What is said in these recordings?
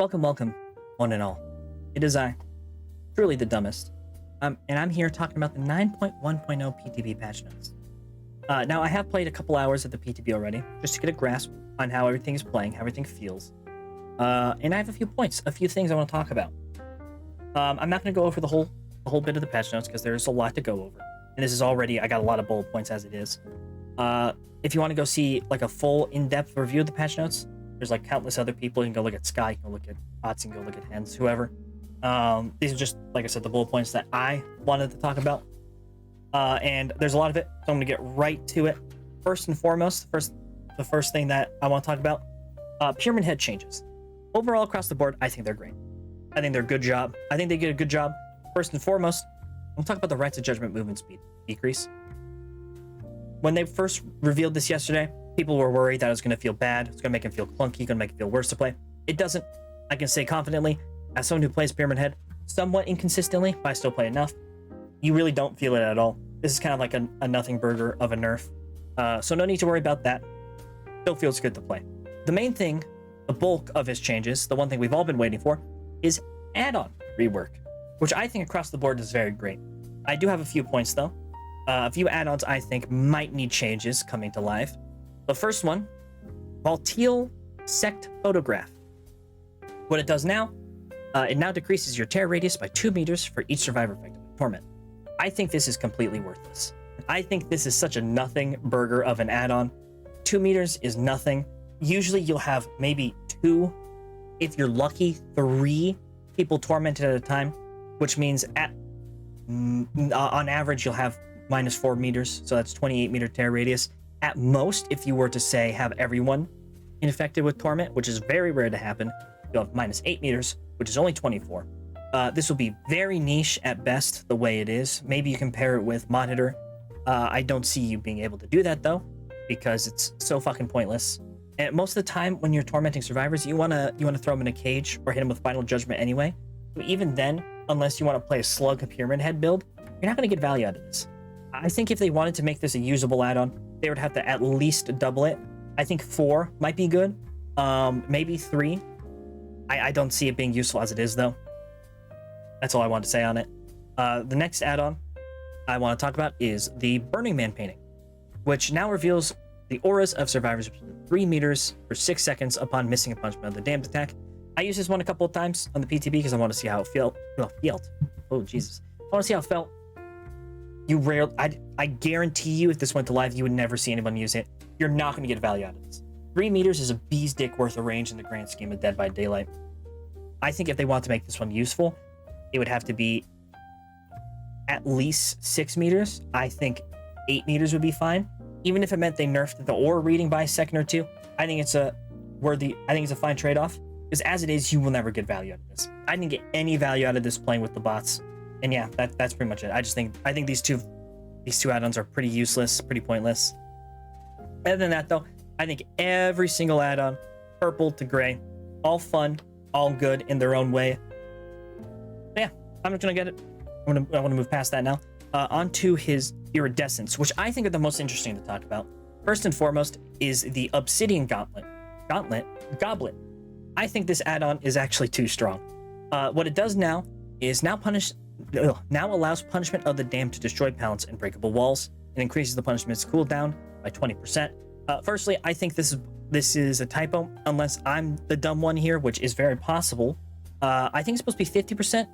Welcome, one and all. It is I, truly the dumbest, and I'm here talking about the 9.1.0 PTB patch notes. Now, I have played a couple hours of the PTB already, just to get a grasp on how everything is playing, how everything feels. And I have a few points, a few things I want to talk about. I'm not going to go over the whole bit of the patch notes because there's a lot to go over. And this is already, I got a lot of bullet points as it is. If you want to go see like a full in-depth review of the patch notes, there's like countless other people. You can go look at Sky, you can go look at Otz, you can go look at Hens, whoever. These are just, like I said, the bullet points that I wanted to talk about. And there's a lot of it, so I'm gonna get right to it. First and foremost, the first thing that I want to talk about, Pyramid Head changes. Overall, across the board, I think they're great. I think they're a good job. I think they get a good job. First and foremost, we'll talk about the Rights of Judgment movement speed decrease. When they first revealed this yesterday, people were worried that it was going to feel bad. It's going to make him feel clunky, going to make it feel worse to play. It doesn't. I can say confidently, as someone who plays Pyramid Head somewhat inconsistently, but I still play enough, you really don't feel it at all. This is kind of like a nothing burger of a nerf. So no need to worry about that. Still feels good to play. The main thing, the bulk of his changes, the one thing we've all been waiting for, is add-on rework, which I think across the board is very great. I do have a few points though. A few add-ons I think might need changes coming to life. The first one, Volteal Sect Photograph. What it does now, it now decreases your tear radius by 2 meters for each survivor affected by torment. I think this is completely worthless. I think this is such a nothing burger of an add-on. 2 meters is nothing. Usually you'll have maybe 2, if you're lucky, 3 people tormented at a time, which means on average you'll have minus 4 meters, so that's 28 meter tear radius. At most, if you were to say have everyone infected with torment, which is very rare to happen, you'll have minus 8 meters, which is only 24. This will be very niche at best the way it is. Maybe you compare it with Monitor. I don't see you being able to do that though, because it's so fucking pointless. And most of the time when you're tormenting survivors, you wanna throw them in a cage or hit them with Final Judgment anyway. But even then, unless you want to play a Slug Pyramid Head build, you're not gonna get value out of this. I think if they wanted to make this a usable add-on, they would have to at least double it. I think 4 might be good. Maybe 3. I don't see it being useful as it is though. That's all I want to say on it. The next add-on I want to talk about is the Burning Man painting, which now reveals the auras of survivors within 3 meters for 6 seconds upon missing a punishment of the damned attack. I used this one a couple of times on the PTB because I want to see how it felt. Oh, Jesus. I want to see how it felt. I guarantee you if this went to live, you would never see anyone use it. You're not going to get value out of this. 3 meters is a bee's dick worth of range in the grand scheme of Dead by Daylight. I think if they want to make this one useful, it would have to be at least 6 meters. I think 8 meters would be fine. Even if it meant they nerfed the aura reading by a second or 2, I think it's a fine trade-off. Because as it is, you will never get value out of this. I didn't get any value out of this playing with the bots. And yeah, that's pretty much it. I think these two add-ons are pretty useless, pretty pointless. Other than that though, I think every single add-on, purple to gray, all fun, all good in their own way. But yeah, I'm not gonna get it. I want to move past that now. Onto his iridescence, which I think are the most interesting to talk about. First and foremost is the Obsidian Goblet. I think this add-on is actually too strong. What it does now is now allows punishment of the damned to destroy pallets and breakable walls, and increases the punishment's cooldown by 20%. Firstly, I think this is a typo, unless I'm the dumb one here, which is very possible. I think it's supposed to be 50%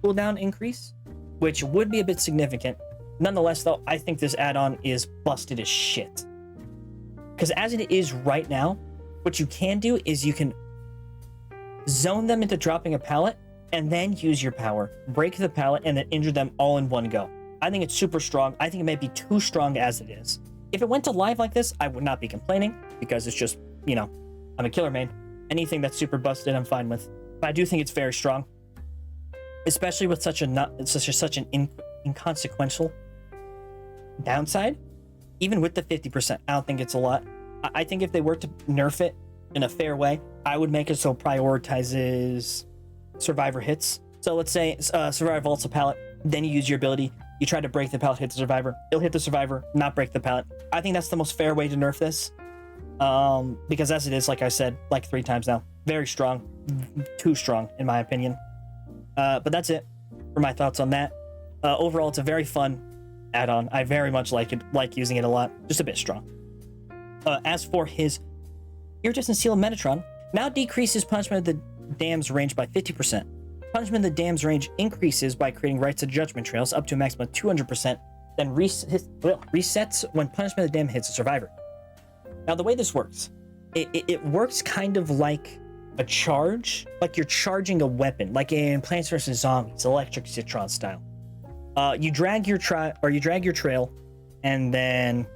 cooldown increase, which would be a bit significant. Nonetheless, though, I think this add-on is busted as shit. Because as it is right now, what you can do is you can zone them into dropping a pallet and then use your power, break the pallet, and then injure them all in one go. I think it's super strong. I think it may be too strong as it is. If it went to live like this, I would not be complaining because it's just, I'm a killer main. Anything that's super busted, I'm fine with. But I do think it's very strong, especially with such an inconsequential downside. Even with the 50%, I don't think it's a lot. I think if they were to nerf it in a fair way, I would make it so it prioritizes survivor hits. So let's say survivor vaults a pallet, then you use your ability, you try to break the pallet, hit the survivor, it'll hit the survivor, not break the pallet. I think that's the most fair way to nerf this. Because as it is, like I said, like 3 times now, Very strong. Too strong, in my opinion. But that's it for my thoughts on that. Overall, it's a very fun add-on. I very much like it, like using it a lot. Just a bit strong. As for his Iridescent Seal Metatron, now decreases punishment of the dam's range by 50%. Punishment of the dam's range increases by creating rights of judgment trails up to a maximum of 200%, then resets when punishment of the dam hits a survivor. Now, the way this works, it works kind of like a charge, like you're charging a weapon, like in Plants vs. Zombies, Electric Citron style. You drag your trail, and then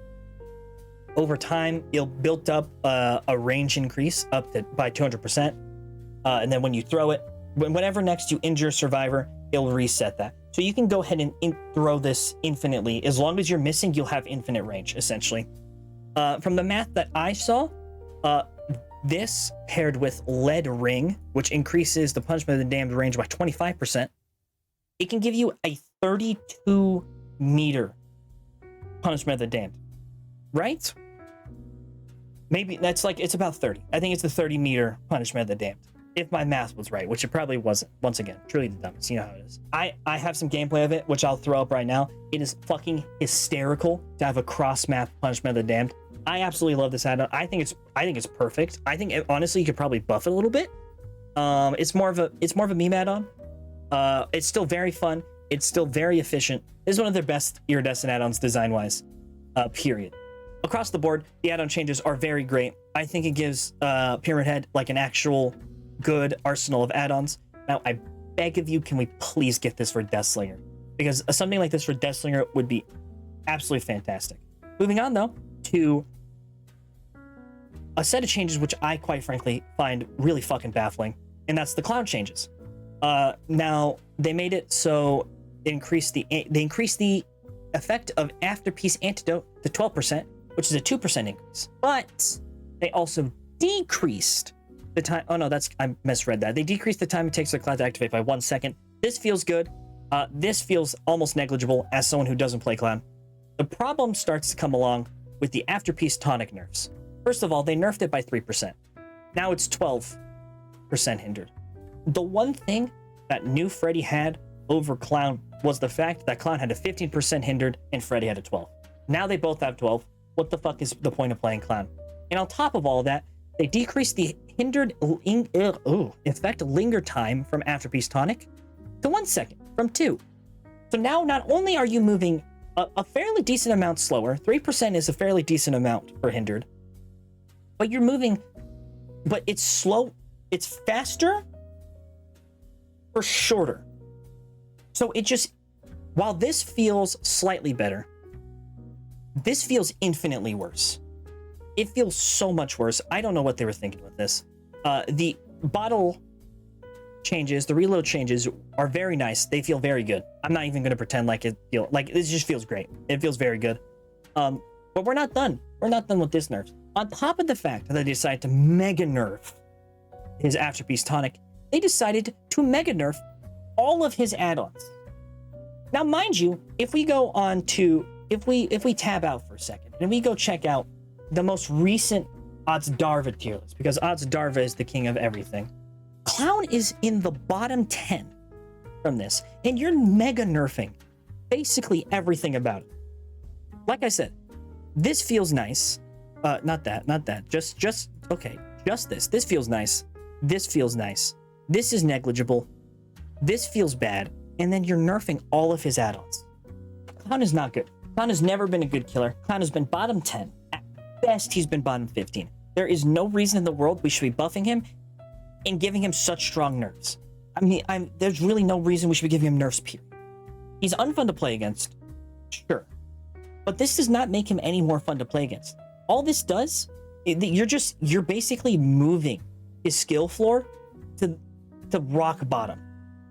over time, you'll build up a range increase by 200%. And then when you throw it, whenever next you injure a survivor, it'll reset that. So you can go ahead and throw this infinitely. As long as you're missing, you'll have infinite range, essentially. From the math that I saw, this paired with Lead Ring, which increases the punishment of the damned range by 25%, it can give you a 32 meter punishment of the damned. Right? Maybe that's like, it's about 30. I think it's the 30 meter punishment of the damned. If my math was right, which it probably wasn't. Once again, truly the dumbest. You know how it is. I have some gameplay of it, which I'll throw up right now. It is fucking hysterical to have a cross-map punishment of the damned. I absolutely love this add-on. I think it's perfect. I think honestly you could probably buff it a little bit. It's more of a meme add-on. It's still very fun. It's still very efficient. This is one of their best iridescent add-ons design-wise. Period. Across the board, the add-on changes are very great. I think it gives Pyramid Head like an actual good arsenal of add-ons. Now, I beg of you, can we please get this for Deathslinger? Because something like this for Deathslinger would be absolutely fantastic. Moving on, though, to a set of changes which I, quite frankly, find really fucking baffling, and that's the clown changes. Now, they made it so they increased the effect of Afterpiece Antidote to 12%, which is a 2% increase. But they also decreased the time. Oh no, I misread that. They decreased the time it takes for the clown to activate by 1 second. This feels good. This feels almost negligible as someone who doesn't play clown. The problem starts to come along with the Afterpiece Tonic nerfs. First of all, they nerfed it by 3%. Now it's 12% hindered. The one thing that new Freddy had over Clown was the fact that Clown had a 15% hindered and Freddy had a 12. Now they both have 12. What the fuck is the point of playing Clown? And on top of all of that, they decreased the hindered effect linger time from Afterpiece Tonic to 1 second from 2. So now not only are you moving a fairly decent amount slower, 3% is a fairly decent amount for hindered, but you're moving, but it's slow, it's faster or shorter. So it just, while this feels slightly better, this feels infinitely worse. It feels so much worse. I don't know what they were thinking with this. The bottle changes, the reload changes are very nice. They feel very good. I'm not even going to pretend like it just feels great. It feels very good. But we're not done. We're not done with this nerf. On top of the fact that they decided to mega nerf his Afterpiece Tonic, they decided to mega nerf all of his add-ons. Now, mind you, if we go on to, if we tab out for a second and we go check out the most recent Odds Darva tier list, because Odds Darva is the king of everything, Clown is in the bottom 10 from this, and you're mega nerfing basically everything about it. Like I said, this feels nice. Not that. Just this. This feels nice. This feels nice. This is negligible. This feels bad. And then you're nerfing all of his add-ons. Clown is not good. Clown has never been a good killer. Clown has been bottom 10. At best, he's been bottom 15. There is no reason in the world we should be buffing him and giving him such strong nerfs. I mean, there's really no reason we should be giving him nerfs, period. He's unfun to play against, sure. But this does not make him any more fun to play against. All this does, you're basically moving his skill floor to rock bottom.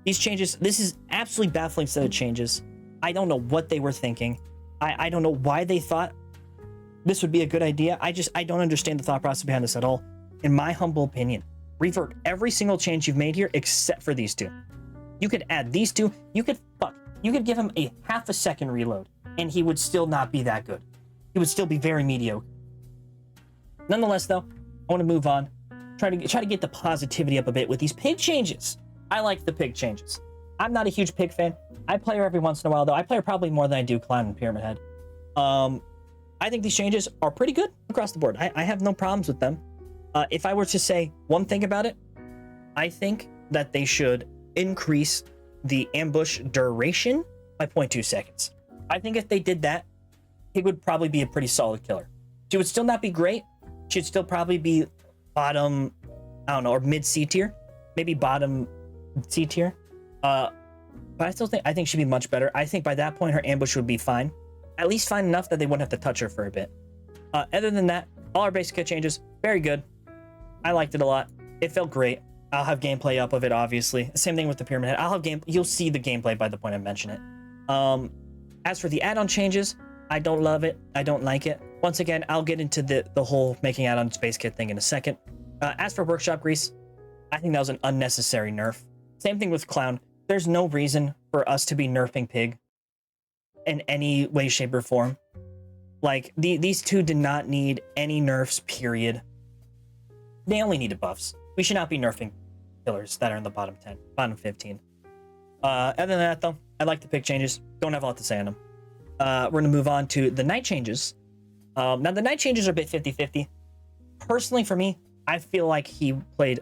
These changes, this is absolutely baffling set of changes. I don't know what they were thinking. I don't know why they thought this would be a good idea. I don't understand the thought process behind this at all. In my humble opinion, revert every single change you've made here except for these two. You could add these two. You could give him a half a second reload and he would still not be that good. He would still be very mediocre. Nonetheless, though, I want to move on try to get the positivity up a bit with these pig changes. I like the pig changes. I'm not a huge pig fan. I play her every once in a while, though. I play her probably more than I do Clown and Pyramid Head. I think these changes are pretty good across the board. I have no problems with them. If I were to say one thing about it, I think that they should increase the ambush duration by 0.2 seconds. I think if they did that, Pig would probably be a pretty solid killer. She would still not be great. She'd still probably be bottom, I don't know, or mid C tier, maybe bottom C tier. But I think she'd be much better. I think by that point her ambush would be fine, at least fine enough that they wouldn't have to touch her for a bit. Other than that, all our basic kit changes, very good. I liked it a lot. It felt great. I'll have gameplay up of it, obviously. Same thing with the Pyramid Head. I'll have you'll see the gameplay by the point I mention it. As for the add-on changes, I don't love it. I don't like it. Once again, I'll get into the whole making add-on space kit thing in a second. As for workshop grease, I think that was an unnecessary nerf. Same thing with Clown. There's no reason for us to be nerfing Pig in any way, shape, or form. Like, these two did not need any nerfs, period. They only needed buffs. We should not be nerfing killers that are in the bottom 10, bottom 15. Other than that, though, I like the Pig changes. Don't have a lot to say on them. We're going to move on to the Knight changes. Now, the Knight changes are a bit 50-50. Personally, for me, I feel like he played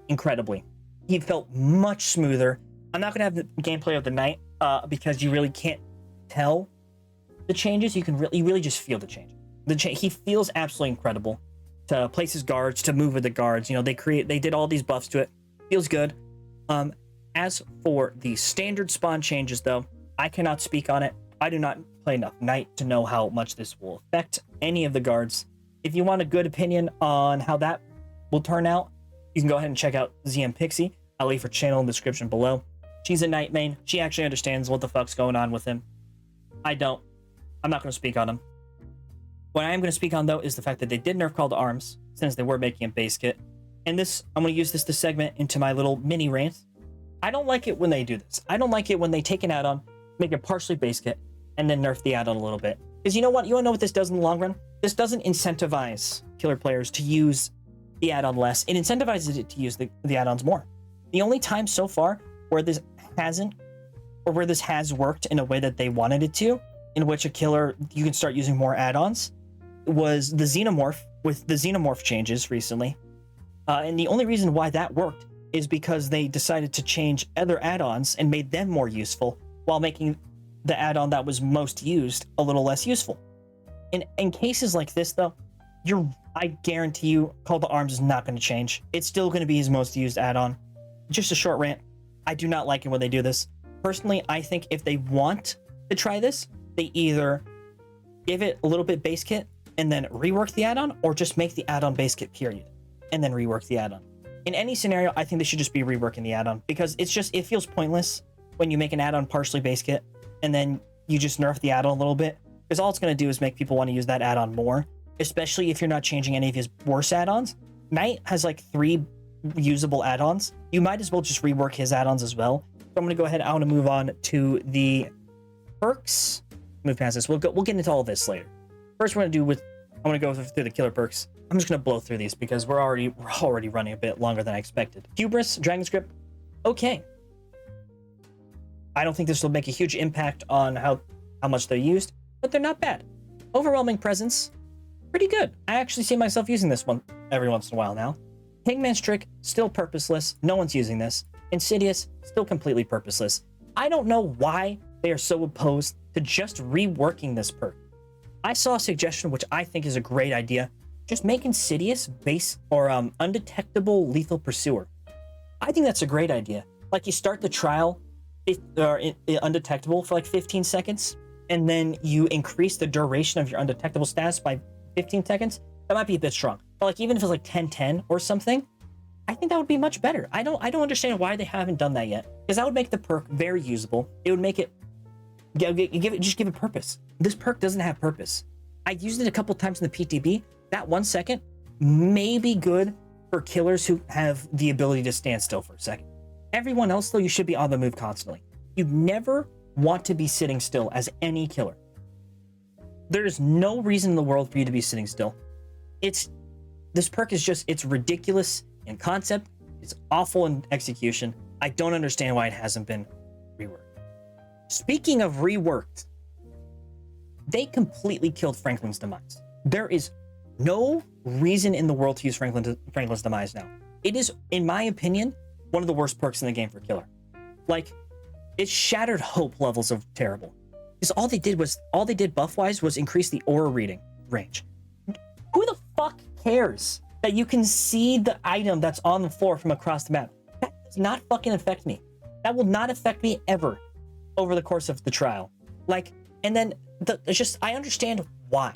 incredibly. He felt much smoother. I'm not going to have the gameplay of the Knight because you really can't tell the changes. You really just feel the change. He feels absolutely incredible. To place his guards, to move with the guards. You know, they did all these buffs to it. Feels good. As for the standard spawn changes, though, I cannot speak on it. I do not play enough Knight to know how much this will affect any of the guards. If you want a good opinion on how that will turn out, you can go ahead and check out ZM Pixie. I'll leave her channel in the description below. She's a Knight main. She actually understands what the fuck's going on with him. I don't. I'm not going to speak on him. What I am going to speak on, though, is the fact that they did nerf Call to Arms, since they were making a base kit. And this, I'm going to use this to segment into my little mini rant. I don't like it when they do this. I don't like it when they take an add-on, make a partially base kit, and then nerf the add-on a little bit. Because you know what? You want to know what this does in the long run? This doesn't incentivize killer players to use the add-on less. It incentivizes it to use the add-ons more. The only time so far where this hasn't, or where this has worked in a way that they wanted it to, in which a killer, you can start using more add-ons, was the Xenomorph, with the Xenomorph changes recently. And the only reason why that worked is because they decided to change other add-ons and made them more useful while making the add-on that was most used a little less useful. In cases like this, though, I guarantee you Call to Arms is not going to change. It's still going to be his most used add-on. Just a short rant. I do not like it when they do this. Personally, I think if they want to try this, they either give it a little bit base kit and then rework the add-on, or just make the add-on base kit, period, and then rework the add-on. In any scenario, I think they should just be reworking the add-on, because it feels pointless when you make an add-on partially base kit and then you just nerf the add-on a little bit, because all it's going to do is make people want to use that add-on more, especially if you're not changing any of his worse add-ons. Knight has like 3 usable add-ons. You might as well just rework his add-ons as well. So I'm going to go ahead. I want to move on to the perks. Move past this. We'll get into all of this later. First, I want to go through the killer perks. I'm just going to blow through these because we're already running a bit longer than I expected. Hubris, Dragon's Grip, okay. I don't think this will make a huge impact on how much they're used, but they're not bad. Overwhelming Presence, pretty good. I actually see myself using this one every once in a while now. Hangman's Trick, still purposeless. No one's using this. Insidious, still completely purposeless. I don't know why they are so opposed to just reworking this perk. I saw a suggestion which I think is a great idea. Just make Insidious base or undetectable lethal pursuer. I think that's a great idea. Like, you start the trial undetectable for like 15 seconds, and then you increase the duration of your undetectable status by 15 seconds. That might be a bit strong, but like, even if it's like 10-10 or something, I think that would be much better. I don't understand why they haven't done that yet, because that would make the perk very usable. It would make it just give it purpose. This perk doesn't have purpose. I used it a couple times in the PTB. That 1 second may be good for killers who have the ability to stand still for a second. Everyone else, though, you should be on the move constantly. You never want to be sitting still as any killer. There is no reason in the world for you to be sitting still. This perk is just, it's ridiculous. in concept. It's awful in execution. I don't understand why it hasn't been reworked. Speaking of reworked, they completely killed Franklin's Demise. There is no reason in the world to use Franklin's Demise now. It is, in my opinion, one of the worst perks in the game for Killer. Like, it shattered hope levels of terrible. Because all they did buff-wise was increase the aura reading range. Who the fuck cares that you can see the item that's on the floor from across the map? That does not fucking affect me. That will not affect me ever over the course of the trial. Like, and then it's just, I understand why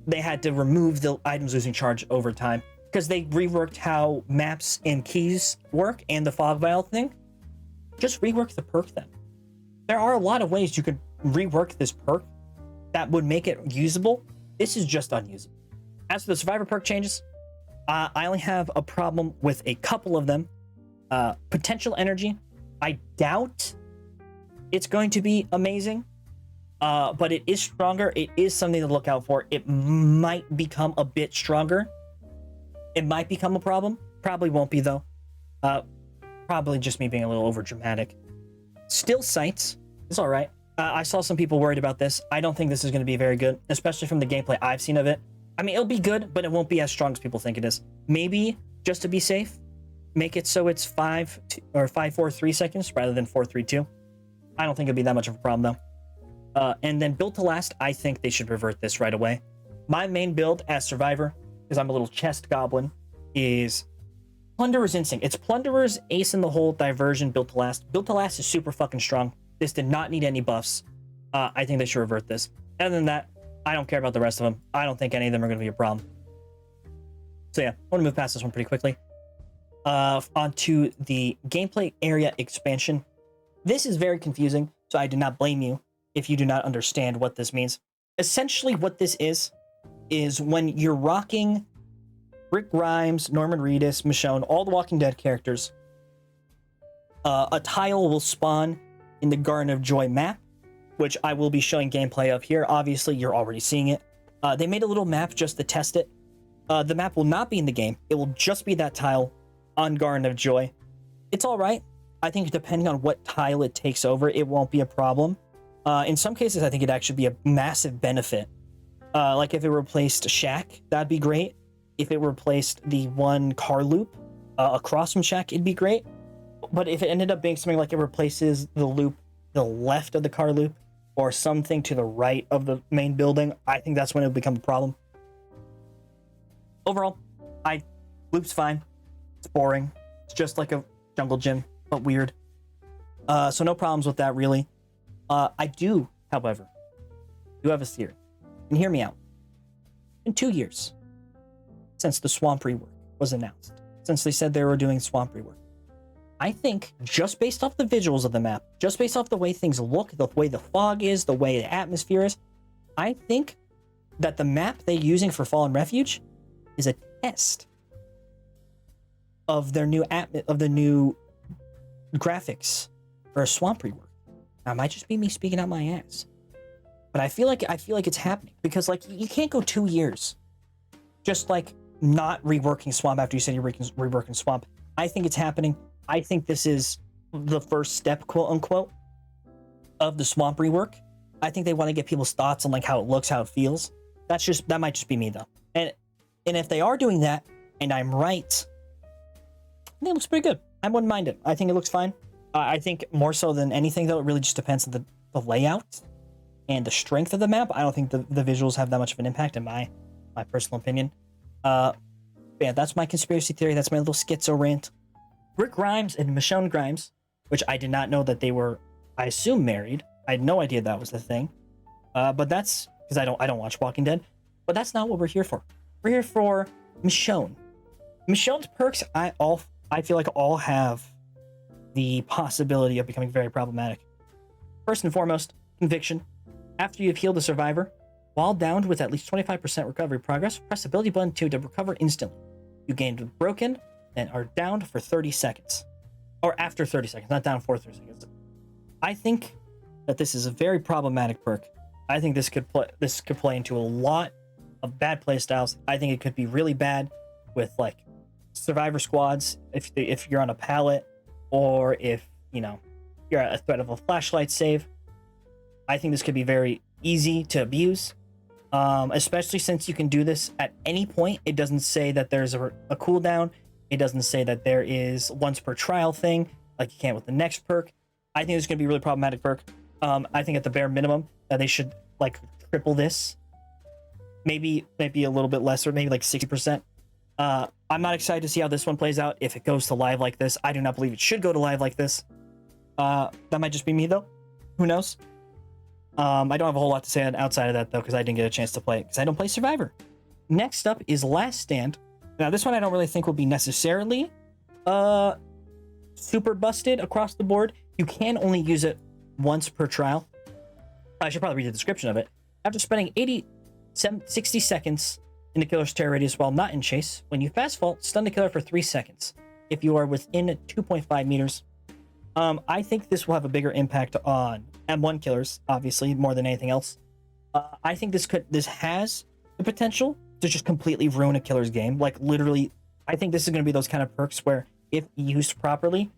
they had to remove the items losing charge over time, because they reworked how maps and keys work and the fog vial thing. Just rework the perk then. There are a lot of ways you could rework this perk that would make it usable. This is just unusable. As for the survivor perk changes, I only have a problem with a couple of them. Potential energy, I doubt it's going to be amazing, but it is stronger. It is something to look out for. It might become a bit stronger. It might become a problem. Probably won't be though. Probably just me being a little over dramatic. Still sights is all right. I saw some people worried about this. I don't think this is going to be very good, especially from the gameplay I've seen of it. I mean, it'll be good, but it won't be as strong as people think it is. Maybe, just to be safe, make it so it's 5 or 5, 4, 3 seconds rather than 4, 3, 2. I don't think it'd be that much of a problem though. And then build to last, I think they should revert this right away. My main build as Survivor, because I'm a little chest goblin, is Plunderer's Instinct. It's Plunderer's Ace in the Hole Diversion build to last. Build to last is super fucking strong. This did not need any buffs. I think they should revert this. Other than that, I don't care about the rest of them. I don't think any of them are going to be a problem. So yeah, I want to move past this one pretty quickly. Onto the gameplay area expansion. This is very confusing, so I do not blame you if you do not understand what this means. Essentially, what this is when you're rocking Rick Grimes, Norman Reedus, Michonne, all the Walking Dead characters, a tile will spawn in the Garden of Joy map, which I will be showing gameplay of here. Obviously, you're already seeing it. They made a little map just to test it. The map will not be in the game. It will just be that tile on Garden of Joy. It's all right. I think depending on what tile it takes over, it won't be a problem. In some cases, I think it'd actually be a massive benefit. Like if it replaced Shack, that'd be great. If it replaced the one car loop across from Shack, it'd be great. But if it ended up being something like it replaces the loop, the left of the car loop, or something to the right of the main building, I think that's when it would become a problem. Overall, loop's fine. It's boring. It's just like a jungle gym, but weird. So no problems with that, really. I do, however, have a theory. And hear me out. In 2 years since the swamp rework was announced, since they said they were doing swamp rework, I think just based off the visuals of the map, just based off the way things look, the way the fog is, the way the atmosphere is, I think that the map they're using for Fallen Refuge is a test of their new graphics for a swamp rework. Now, it might just be me speaking out my ass, but I feel like it's happening, because like you can't go 2 years just like not reworking swamp after you said you're reworking swamp. I think it's happening. I think this is the first step, quote unquote, of the swamp rework. I think they want to get people's thoughts on like how it looks, how it feels. That might just be me though. And if they are doing that, and I'm right, I think it looks pretty good. I wouldn't mind it. I think it looks fine. I think more so than anything though, it really just depends on the layout and the strength of the map. I don't think the visuals have that much of an impact in my personal opinion. Yeah, that's my conspiracy theory. That's my little schizo rant. Rick Grimes and Michonne Grimes, which I did not know that they were, I assume, married. I had no idea that was the thing. But that's because I don't watch Walking Dead. But that's not what we're here for. We're here for Michonne. Michonne's perks, I feel like all have the possibility of becoming very problematic. First and foremost, Conviction. After you've healed a survivor, while downed with at least 25% recovery progress, press ability button 2 to recover instantly. You gained Broken and are downed for 30 seconds. Or after 30 seconds, not down for 30 seconds. I think that this is a very problematic perk. I think this could play into a lot of bad play styles. I think it could be really bad with like survivor squads, if you're on a pallet, or if you're at a threat of a flashlight save. I think this could be very easy to abuse, especially since you can do this at any point. It doesn't say that there's a cooldown. It doesn't say that there is once per trial thing like you can with the next perk. I think this is going to be a really problematic perk. I think at the bare minimum that they should like triple this, maybe a little bit lesser, maybe like 60%. I'm not excited to see how this one plays out if it goes to live like this. I do not believe it should go to live like this. That might just be me though. Who knows? I don't have a whole lot to say outside of that though, because I didn't get a chance to play it because I don't play Survivor. Next up is Last Stand. Now this one I don't really think will be necessarily super busted across the board. You can only use it once per trial. I should probably read the description of it. After spending 60 seconds in the killer's terror radius while not in chase, when you fast fall, stun the killer for 3 seconds. If you are within 2.5 meters. I think this will have a bigger impact on M1 killers, obviously, more than anything else. I think this has the potential to just completely ruin a killer's game. Like, literally, I think this is going to be those kind of perks where, if used properly,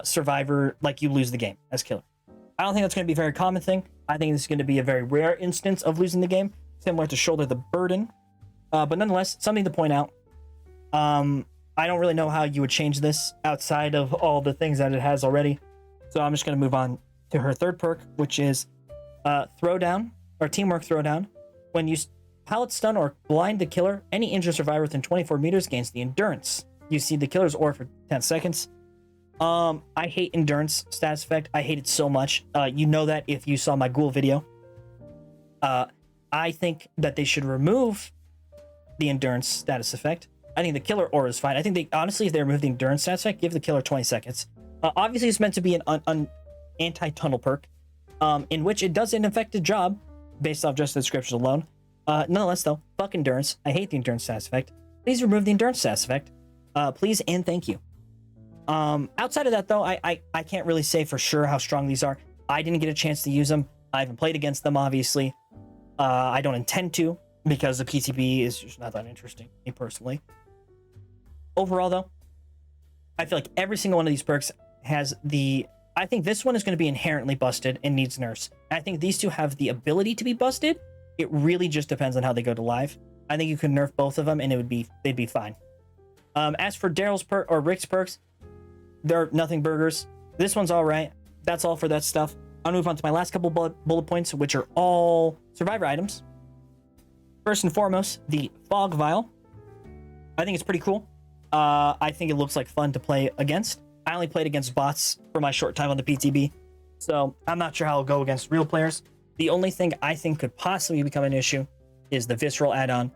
Survivor, like, you lose the game as killer. I don't think that's going to be a very common thing. I think this is going to be a very rare instance of losing the game, similar to Shoulder the Burden. But nonetheless, something to point out. I don't really know how you would change this outside of all the things that it has already. So I'm just going to move on to her third perk, which is Throwdown, or Teamwork Throwdown. When you pallet stun or blind the killer, any injured survivor within 24 meters gains the Endurance. You see the killer's aura for 10 seconds. I hate Endurance status effect. I hate it so much. You know that if you saw my Ghoul video. I think that they should remove the Endurance status effect. I think the killer aura is fine. I think honestly, if they remove the Endurance status effect, give the killer 20 seconds. Obviously, it's meant to be an anti-tunnel perk, in which it does an effective job based off just the description alone. Nonetheless, though, fuck Endurance. I hate the Endurance status effect. Please remove the Endurance status effect. Please and thank you. Outside of that, though, I can't really say for sure how strong these are. I didn't get a chance to use them. I haven't played against them, obviously. I don't intend to, because the PTB is just not that interesting, me personally. Overall, though, I feel like every single one of these perks has I think this one is going to be inherently busted and needs nerfs. I think these two have the ability to be busted. It really just depends on how they go to live. I think you could nerf both of them and they'd be fine. As for Daryl's perk or Rick's perks, they're nothing burgers. This one's all right. That's all for that stuff. I'll move on to my last couple bullet points, which are all Survivor items. First and foremost, the Fog Vial. I think it's pretty cool. I think it looks like fun to play against. I only played against bots for my short time on the PTB, so I'm not sure how it'll go against real players. The only thing I think could possibly become an issue is the Visceral add-on.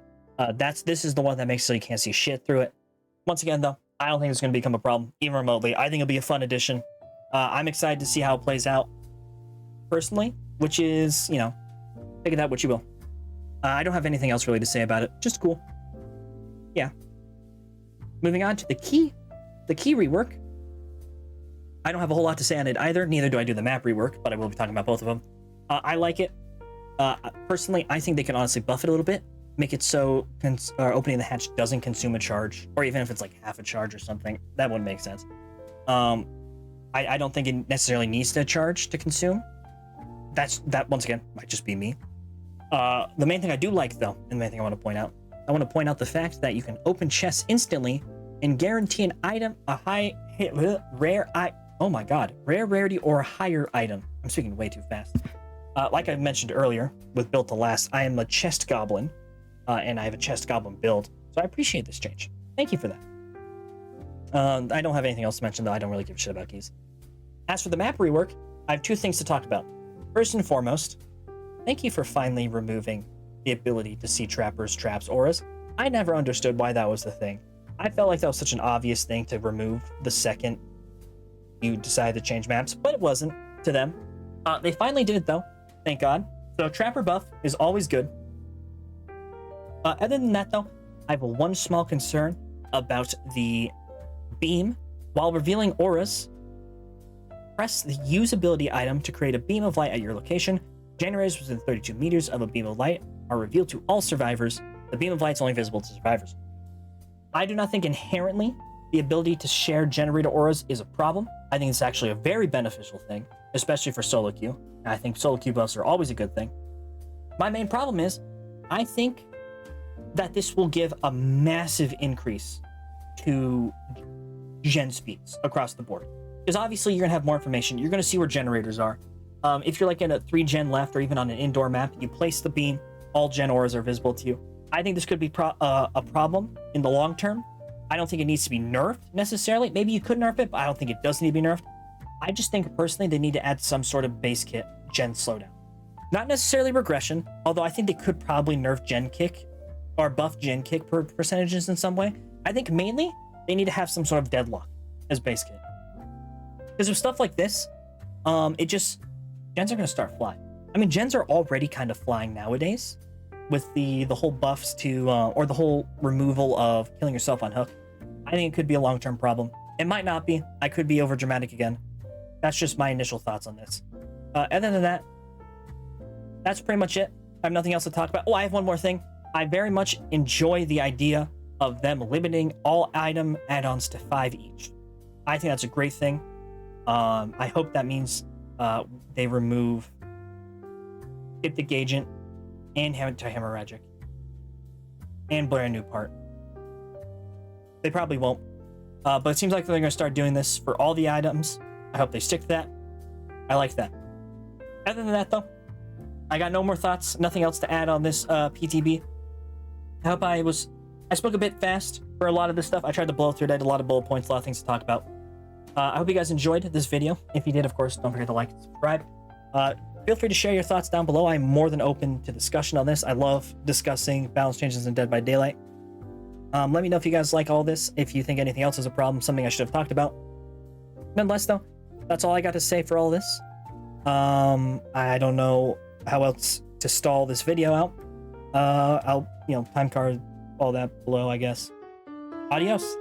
This is the one that makes so you can't see shit through it. Once again, though, I don't think it's going to become a problem, even remotely. I think it'll be a fun addition. I'm excited to see how it plays out, personally, which is, take it that what you will. I don't have anything else really to say about it. Just cool. Yeah. Moving on to the key rework. I don't have a whole lot to say on it either. Neither do I do the map rework, but I will be talking about both of them. I like it. Personally, I think they can honestly buff it a little bit. Make it so opening the hatch doesn't consume a charge, or even if it's like half a charge or something. That wouldn't make sense. I don't think it necessarily needs to charge to consume. That once again might just be me. The main thing I do like, though, and the main thing I want to point out the fact that you can open chests instantly and guarantee an item, rare rarity or a higher item. I'm speaking way too fast. Like I mentioned earlier, with Built to Last, I am a chest goblin, and I have a chest goblin build, so I appreciate this change. Thank you for that. I don't have anything else to mention, though. I don't really give a shit about keys. As for the map rework, I have two things to talk about. First and foremost, thank you for finally removing the ability to see trappers, traps, auras. I never understood why that was the thing. I felt like that was such an obvious thing to remove the second you decided to change maps, but it wasn't to them. They finally did it, though. Thank God. So trapper buff is always good. Other than that, though, I have one small concern about the beam. While revealing auras, press the use ability item to create a beam of light at your location. Generators within 32 meters of a beam of light are revealed to all survivors. The beam of light is only visible to survivors. I do not think inherently the ability to share generator auras is a problem. I think it's actually a very beneficial thing, especially for solo queue. And I think solo queue buffs are always a good thing. My main problem is, I think that this will give a massive increase to gen speeds across the board. Because obviously you're gonna have more information. You're gonna see where generators are. If you're like in a 3 gen left or even on an indoor map, you place the beam, all gen auras are visible to you. I think this could be a problem in the long term. I don't think it needs to be nerfed necessarily. Maybe you could nerf it, but I don't think it does need to be nerfed. I just think personally they need to add some sort of base kit gen slowdown. Not necessarily regression, although I think they could probably nerf gen kick or buff gen kick percentages in some way. I think mainly they need to have some sort of deadlock as base kit. Because with stuff like this, gens are going to start flying. I mean, gens are already kind of flying nowadays with the whole buffs to, or the whole removal of killing yourself on hook. I think it could be a long-term problem. It might not be. I could be over dramatic again. That's just my initial thoughts on this. Other than that, that's pretty much it. I have nothing else to talk about. Oh, I have one more thing. I very much enjoy the idea of them limiting all item add-ons to 5 each. I think that's a great thing. I hope that means they remove Hyptic Agent and Anti-Hemorrhagic and Blare a New Part. They probably won't. But it seems like they're going to start doing this for all the items. I hope they stick to that. I like that. Other than that, though, I got no more thoughts. Nothing else to add on this PTB. I hope I spoke a bit fast for a lot of this stuff. I tried to blow through it. I had a lot of bullet points, a lot of things to talk about. I hope you guys enjoyed this video. If you did, of course, don't forget to like and subscribe. Feel free to share your thoughts down below. I'm more than open to discussion on this. I love discussing balance changes in Dead by Daylight. Let me know if you guys like all this, if you think anything else is a problem, something I should have talked about. Nonetheless, though, that's all I got to say for all this. I don't know how else to stall this video out. I'll, time card all that below, I guess. Adios.